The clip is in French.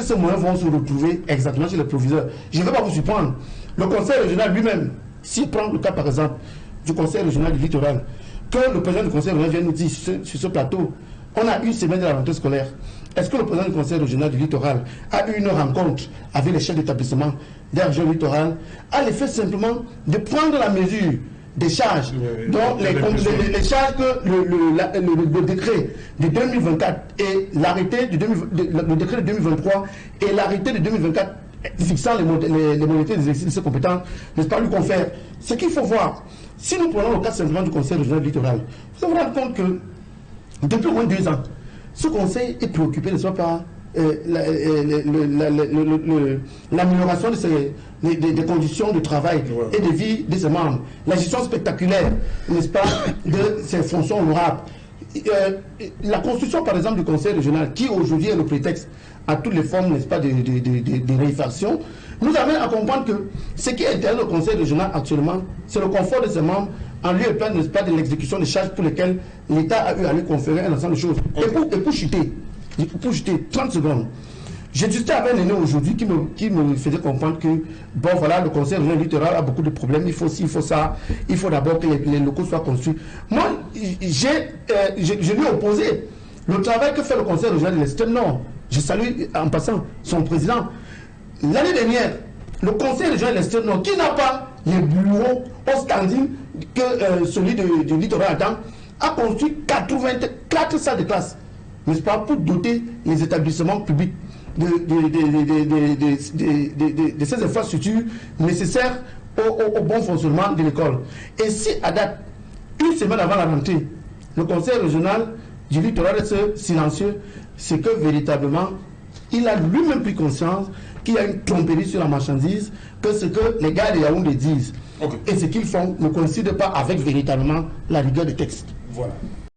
ces moyens vont se retrouver exactement chez les proviseurs? Je ne vais pas vous surprendre. Le conseil régional lui-même, s'il prend le cas par exemple du conseil régional du littoral, que le président du conseil régional vient nous dire sur ce plateau, on a une semaine de la rentrée scolaire. Est-ce que le président du conseil régional du littoral a eu une rencontre avec les chefs d'établissement des régions littorales, à l'effet simplement de prendre la mesure des charges, donc les charges que le décret de 2024 et l'arrêté le décret de 2023 et l'arrêté de 2024 fixant les modalités des exercices compétences, n'est-ce pas, lui confère. Ce qu'il faut voir, si nous prenons le cas simplement du conseil régional littoral, vous allez vous rendre compte que depuis au moins 2 ans, ce conseil est préoccupé, ne soit pas l'amélioration des conditions de travail et de vie de ses membres, la gestion spectaculaire, n'est-ce pas, de ses fonctions honorables. La construction, par exemple, du conseil régional, qui aujourd'hui est le prétexte à toutes les formes, n'est-ce pas, de réinfraction, nous amène à comprendre que ce qui est derrière le conseil régional actuellement, c'est le confort de ses membres en lieu et place, n'est-ce pas, de l'exécution des charges pour lesquelles l'État a eu à lui conférer un ensemble de choses. Et pour chuter 30 secondes, j'ai discuté avec un aîné aujourd'hui qui me faisait comprendre que, bon voilà, le conseil régional littoral a beaucoup de problèmes, il faut ci, il faut ça, il faut d'abord que les locaux soient construits. Moi, je lui ai opposé le travail que fait le conseil régional de l'Extrême Nord. Je salue en passant son président. L'année dernière, le conseil régional de l'Extrême Nord, qui n'a pas les bureaux au standing que celui du littoral attend, a construit 84 salles de classe, n'est-ce pas, pour doter les établissements publics de ces infrastructures nécessaires au bon fonctionnement de l'école. Et si à date, une semaine avant la rentrée, le conseil régional du littoral reste silencieux, c'est que véritablement, il a lui-même pris conscience qu'il y a une tromperie sur la marchandise, que ce que les gars de Yaoundé disent et ce qu'ils font ne coïncide pas avec véritablement la rigueur des textes. Voilà.